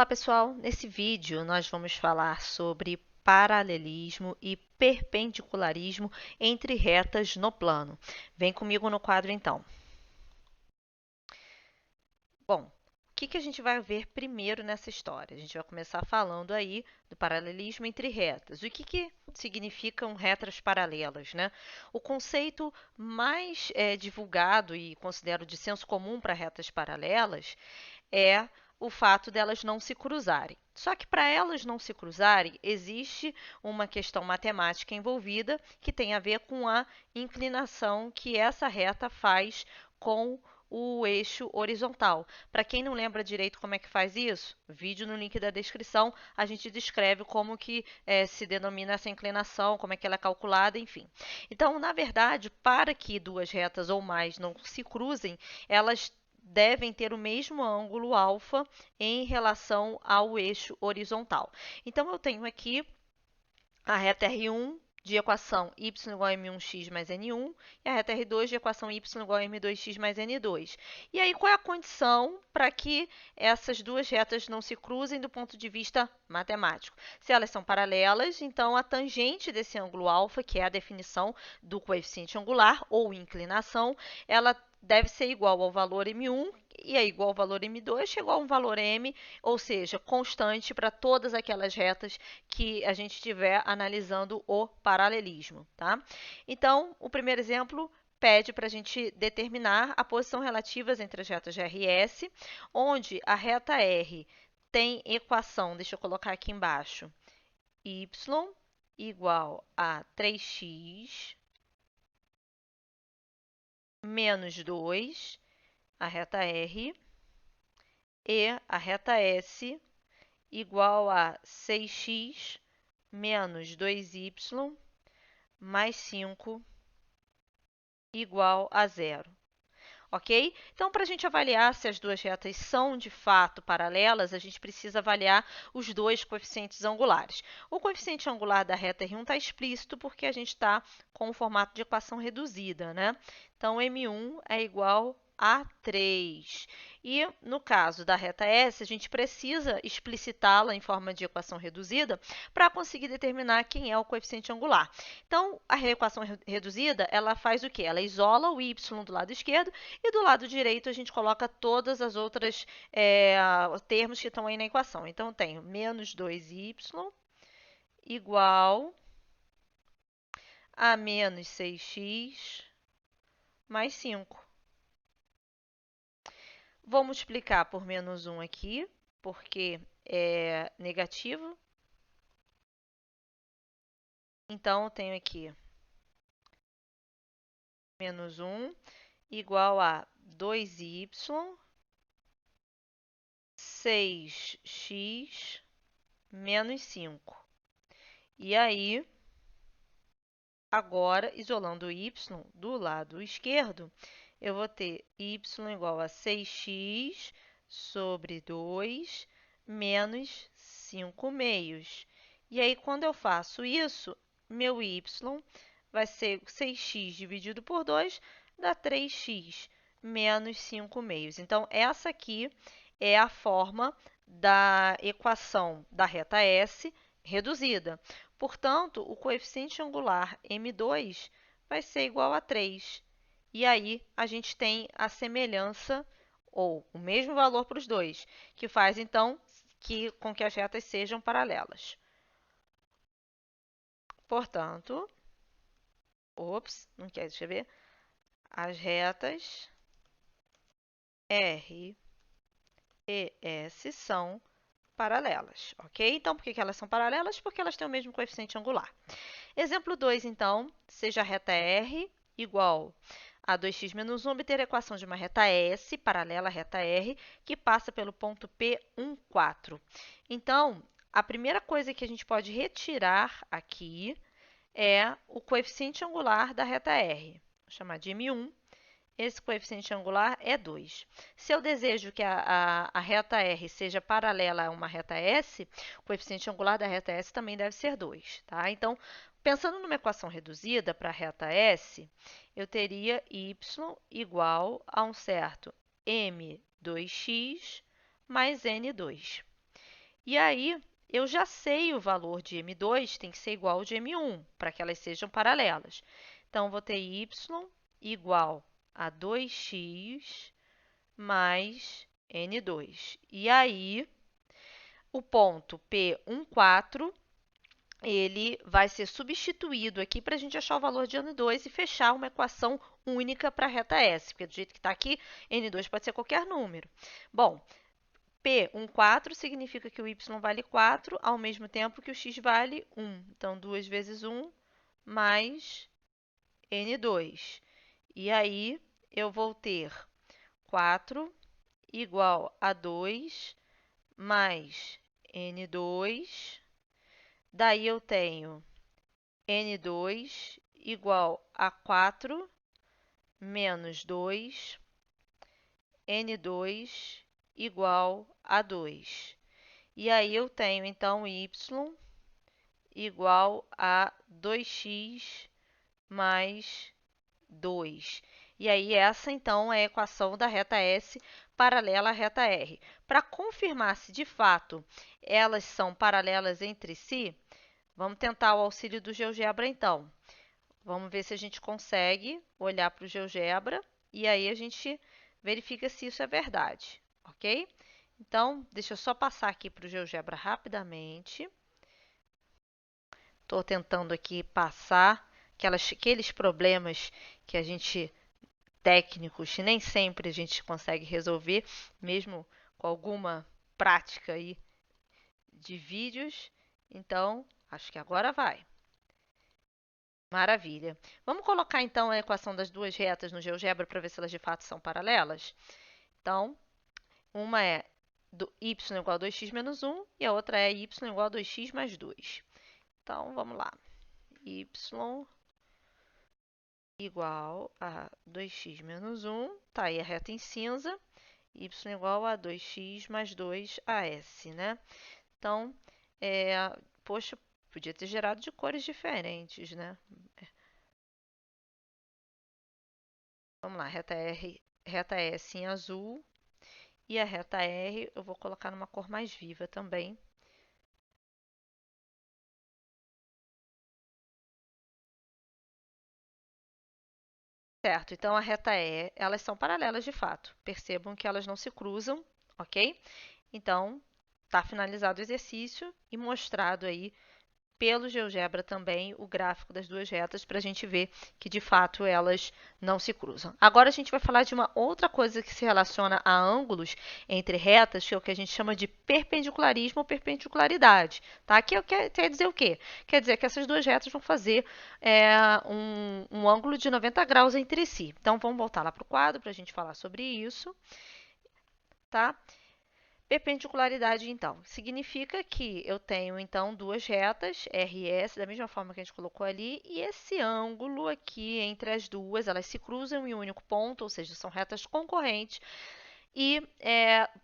Olá, pessoal! Nesse vídeo, nós vamos falar sobre paralelismo e perpendicularismo entre retas no plano. Vem comigo no quadro, então. Bom, o que a gente vai ver primeiro nessa história? A gente vai começar falando aí do paralelismo entre retas. O que significam retas paralelas, né? O conceito mais divulgado e considero de senso comum para retas paralelas é o fato delas não se cruzarem. Só que para elas não se cruzarem, existe uma questão matemática envolvida que tem a ver com a inclinação que essa reta faz com o eixo horizontal. Para quem não lembra direito como é que faz isso, vídeo no link da descrição, a gente descreve como que se denomina essa inclinação, como é que ela é calculada, enfim. Então, na verdade, para que duas retas ou mais não se cruzem, elas devem ter o mesmo ângulo alfa em relação ao eixo horizontal. Então, eu tenho aqui a reta R1 de equação y igual a m1x mais n1 e a reta R2 de equação y igual a m2x mais n2. E aí, qual é a condição para que essas duas retas não se cruzem do ponto de vista matemático? Se elas são paralelas, então a tangente desse ângulo alfa, que é a definição do coeficiente angular ou inclinação, ela deve ser igual ao valor m1 e é igual ao valor m2, chegou a um valor m, ou seja, constante para todas aquelas retas que a gente estiver analisando o paralelismo, tá? Então, o primeiro exemplo pede para a gente determinar a posição relativas entre as retas de R e S, onde a reta R tem equação, deixa eu colocar aqui embaixo, y igual a 3x menos 2, a reta R, e a reta S igual a 6x menos 2y mais 5 igual a zero. Ok? Então, para a gente avaliar se as duas retas são de fato paralelas, a gente precisa avaliar os dois coeficientes angulares. O coeficiente angular da reta R1 está explícito porque a gente está com o formato de equação reduzida, né? Então, M1 é igual a 3. E no caso da reta S, a gente precisa explicitá-la em forma de equação reduzida para conseguir determinar quem é o coeficiente angular. Então, a equação reduzida, ela faz o quê? Ela isola o y do lado esquerdo e do lado direito a gente coloca todas as outras termos que estão aí na equação. Então, eu tenho menos 2y igual a menos 6x mais 5. Vou multiplicar por menos 1 aqui, porque é negativo. Então, eu tenho aqui menos 1 igual a 2y 6x menos 5. E aí, agora, isolando o y do lado esquerdo, eu vou ter y igual a 6x sobre 2 menos 5 meios. E aí, quando eu faço isso, meu y vai ser 6x dividido por 2, dá 3x menos 5 meios. Então, essa aqui é a forma da equação da reta S reduzida. Portanto, o coeficiente angular m2 vai ser igual a 3. E aí, a gente tem a semelhança, ou o mesmo valor para os dois, que faz, então, com que as retas sejam paralelas. Portanto, não quer, deixa eu ver, as retas R e S são paralelas, ok? Então, por que elas são paralelas? Porque elas têm o mesmo coeficiente angular. Exemplo 2, então, seja a reta R igual a 2x menos 1, obter a equação de uma reta S, paralela à reta R, que passa pelo ponto P, 1, 4. Então, a primeira coisa que a gente pode retirar aqui é o coeficiente angular da reta R. Vou chamar de M1. Esse coeficiente angular é 2. Se eu desejo que a reta R seja paralela a uma reta S, o coeficiente angular da reta S também deve ser 2. Tá? Então, pensando numa equação reduzida para a reta S, eu teria y igual a um certo m2x mais n2. E aí, eu já sei o valor de M2 tem que ser igual ao de M1, para que elas sejam paralelas. Então, vou ter y igual a 2x mais N2. E aí, o ponto P14, ele vai ser substituído aqui para a gente achar o valor de N2 e fechar uma equação única para a reta S, porque do jeito que está aqui, N2 pode ser qualquer número. Bom, P14 significa que o y vale 4, ao mesmo tempo que o x vale 1. Então, 2 vezes 1 mais N2. E aí, eu vou ter 4 igual a 2 mais N2. Daí, eu tenho N2 igual a 4 menos 2, N2 igual a 2. E aí eu tenho, então, y igual a 2x mais 2. E aí essa, então, é a equação da reta S paralela à reta R. Para confirmar se, de fato, elas são paralelas entre si, vamos tentar o auxílio do GeoGebra, então. Vamos ver se a gente consegue olhar para o GeoGebra e aí a gente verifica se isso é verdade, ok? Então, deixa eu só passar aqui para o GeoGebra rapidamente. Estou tentando aqui passar aqueles problemas que a gente, técnicos, nem sempre a gente consegue resolver, mesmo com alguma prática aí de vídeos. Então, acho que agora vai. Maravilha. Vamos colocar então a equação das duas retas no GeoGebra para ver se elas de fato são paralelas? Então, uma é do y igual a 2x menos 1 e a outra é y igual a 2x mais 2. Então, vamos lá. Y igual a 2x menos 1, tá aí a reta em cinza, y igual a 2x mais 2AS, né? Então, poxa, podia ter gerado de cores diferentes, né? Vamos lá, reta S em azul e a reta R eu vou colocar numa cor mais viva também. Certo, então a reta E, elas são paralelas de fato. Percebam que elas não se cruzam, ok? Então, está finalizado o exercício e mostrado aí pelo GeoGebra também o gráfico das duas retas para a gente ver que de fato elas não se cruzam. Agora a gente vai falar de uma outra coisa que se relaciona a ângulos entre retas, que é o que a gente chama de perpendicularismo ou perpendicularidade. Tá? Que quer dizer o quê? Quer dizer que essas duas retas vão fazer um ângulo de 90 graus entre si. Então vamos voltar lá para o quadro para a gente falar sobre isso. Tá? Perpendicularidade, então, significa que eu tenho, então, duas retas, RS, da mesma forma que a gente colocou ali, e esse ângulo aqui entre as duas, elas se cruzam em um único ponto, ou seja, são retas concorrentes, e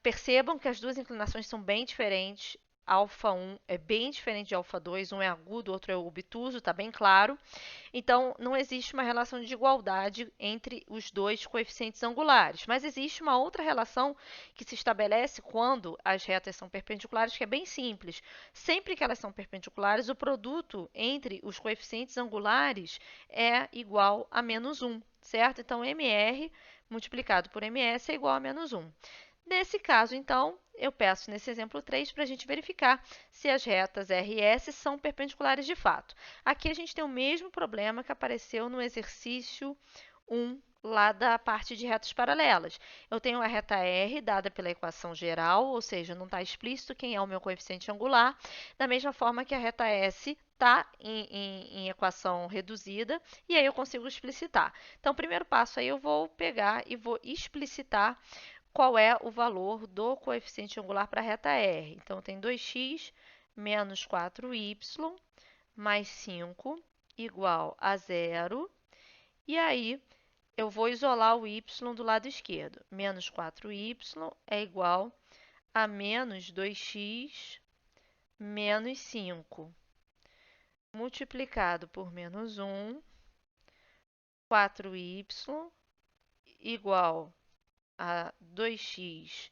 percebam que as duas inclinações são bem diferentes. Alfa 1 é bem diferente de alfa 2, um é agudo, outro é obtuso, está bem claro. Então, não existe uma relação de igualdade entre os dois coeficientes angulares, mas existe uma outra relação que se estabelece quando as retas são perpendiculares, que é bem simples. Sempre que elas são perpendiculares, o produto entre os coeficientes angulares é igual a menos 1, certo? Então, MR multiplicado por MS é igual a menos 1. Nesse caso, então, eu peço nesse exemplo 3 para a gente verificar se as retas RS são perpendiculares de fato. Aqui a gente tem o mesmo problema que apareceu no exercício 1, lá da parte de retas paralelas. Eu tenho a reta R dada pela equação geral, ou seja, não está explícito quem é o meu coeficiente angular, da mesma forma que a reta S está em equação reduzida, e aí eu consigo explicitar. Então, o primeiro passo aí eu vou pegar e vou explicitar qual é o valor do coeficiente angular para a reta R. Então, tem 2x menos 4y mais 5 igual a zero. E aí, eu vou isolar o y do lado esquerdo. Menos 4y é igual a menos 2x menos 5. Multiplicado por menos 1, 4y igual a 2x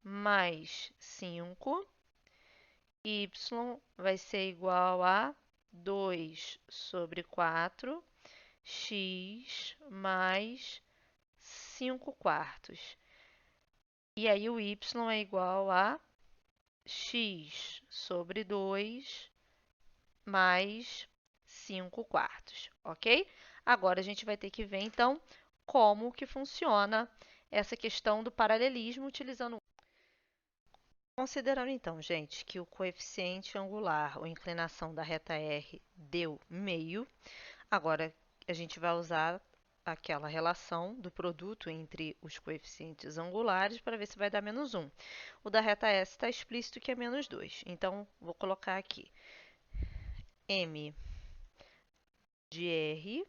mais 5. y vai ser igual a 2 sobre 4 x mais 5 quartos. E aí o y é igual a x sobre 2 mais 5 quartos, ok? Agora a gente vai ter que ver então como que funciona essa questão do paralelismo utilizando. Considerando então, gente, que o coeficiente angular ou inclinação da reta R deu meio, agora a gente vai usar aquela relação do produto entre os coeficientes angulares para ver se vai dar menos 1. O da reta S está explícito que é menos 2. Então, vou colocar aqui m de R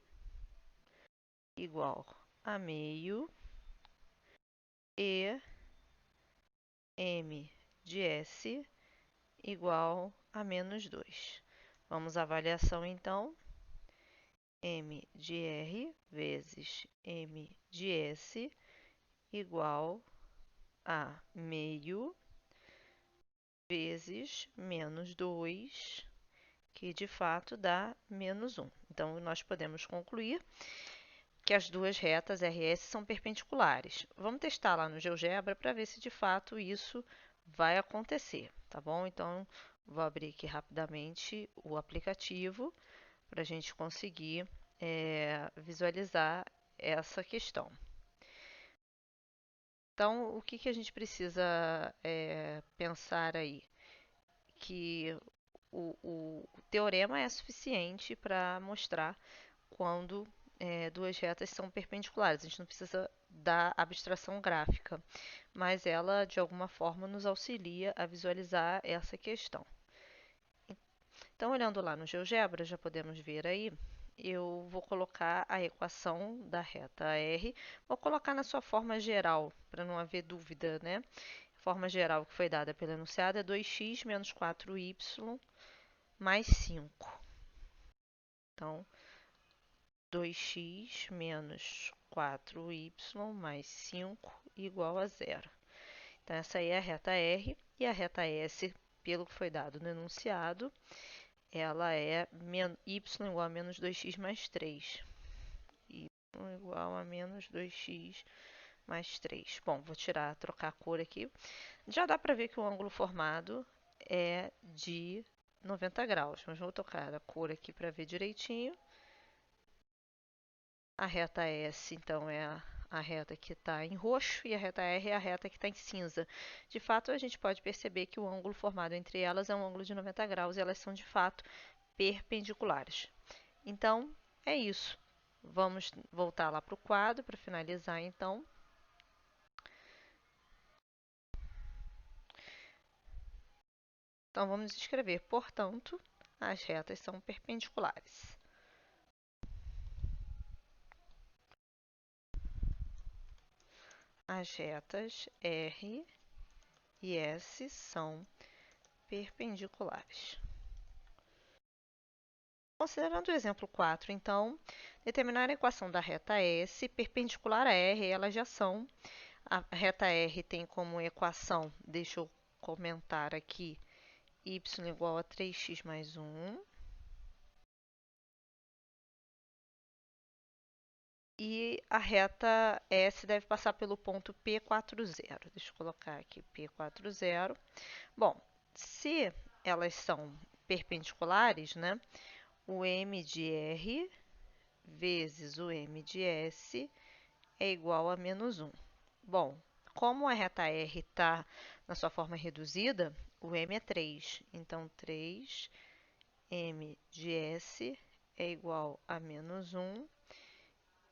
igual a meio e m de S igual a menos 2. Vamos à avaliação então. M de R vezes M de S igual a meio vezes menos 2, que de fato dá menos 1. Então, nós podemos concluir que as duas retas RS são perpendiculares. Vamos testar lá no GeoGebra para ver se de fato isso vai acontecer, tá bom? Então, vou abrir aqui rapidamente o aplicativo para a gente conseguir visualizar essa questão. Então, o que, que a gente precisa pensar aí? Que o teorema é suficiente para mostrar quando duas retas são perpendiculares. A gente não precisa da abstração gráfica, mas ela, de alguma forma, nos auxilia a visualizar essa questão. Então, olhando lá no GeoGebra, já podemos ver aí, eu vou colocar a equação da reta R, vou colocar na sua forma geral, para não haver dúvida, né? A forma geral que foi dada pelo enunciado é 2x menos 4y mais 5. Então, 2x menos 4y mais 5 igual a zero. Então, essa aí é a reta R e a reta S, pelo que foi dado no enunciado, ela é y igual a menos 2x mais 3. Y igual a menos 2x mais 3. Bom, vou trocar a cor aqui. Já dá para ver que o ângulo formado é de 90 graus, mas vou trocar a cor aqui para ver direitinho. A reta S, então, é a reta que está em roxo e a reta R é a reta que está em cinza. De fato, a gente pode perceber que o ângulo formado entre elas é um ângulo de 90 graus e elas são, de fato, perpendiculares. Então, é isso. Vamos voltar lá para o quadro para finalizar, então. Então, vamos escrever, portanto, as retas são perpendiculares. As retas R e S são perpendiculares. Considerando o exemplo 4, então, determinar a equação da reta S perpendicular a R, elas já são. A reta R tem como equação, deixa eu comentar aqui, y igual a 3x mais 1. E a reta S deve passar pelo ponto P40. Deixa eu colocar aqui P40. Bom, se elas são perpendiculares, né, o M de R vezes o M de S é igual a menos 1. Bom, como a reta R está na sua forma reduzida, o M é 3. Então, 3 M de S é igual a menos 1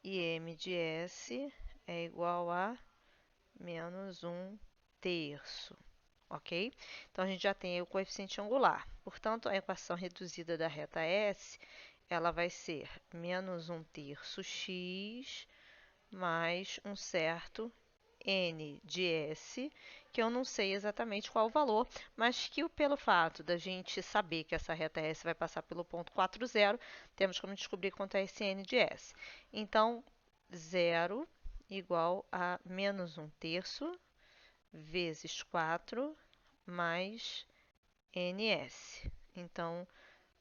e M de S é igual a menos 1 terço, ok? Então, a gente já tem aí o coeficiente angular. Portanto, a equação reduzida da reta S, ela vai ser menos 1 terço x mais um certo n de S, que eu não sei exatamente qual o valor, mas que pelo fato da gente saber que essa reta S vai passar pelo ponto 40, temos como descobrir quanto é esse n de S. Então, 0 igual a menos 1 terço vezes 4 mais ns. Então,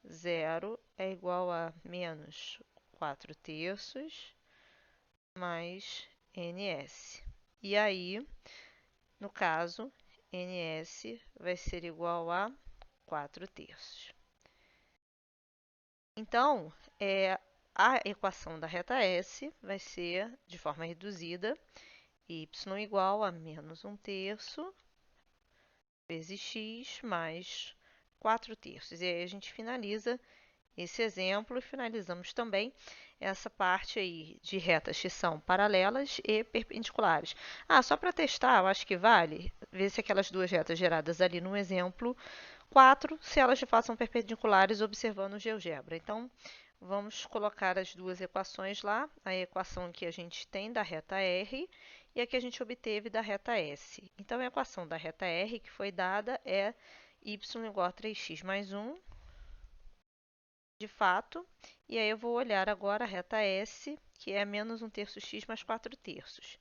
0 é igual a menos 4 terços mais ns. E aí, no caso, ns vai ser igual a 4 terços. Então, a equação da reta S vai ser, de forma reduzida, y igual a menos 1 terço vezes x mais 4 terços. E aí a gente finaliza esse exemplo e finalizamos também essa parte aí de retas que são paralelas e perpendiculares. Ah, só para testar, eu acho que vale ver se aquelas duas retas geradas ali no exemplo 4, se elas de fato são perpendiculares observando o GeoGebra. Então, vamos colocar as duas equações lá, a equação que a gente tem da reta R e a que a gente obteve da reta S. Então, a equação da reta R que foi dada é y igual a 3x mais 1, de fato, e aí eu vou olhar agora a reta S, que é menos 1 terço x mais 4 terços.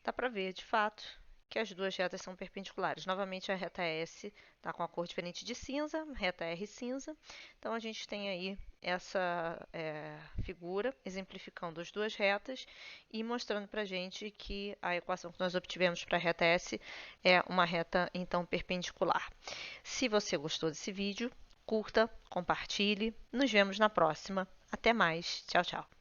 Dá para ver, de fato, que as duas retas são perpendiculares. Novamente, a reta S está com a cor diferente de cinza, reta R cinza. Então, a gente tem aí essa figura exemplificando as duas retas e mostrando para a gente que a equação que nós obtivemos para a reta S é uma reta, então, perpendicular. Se você gostou desse vídeo, curta, compartilhe. Nos vemos na próxima. Até mais. Tchau, tchau.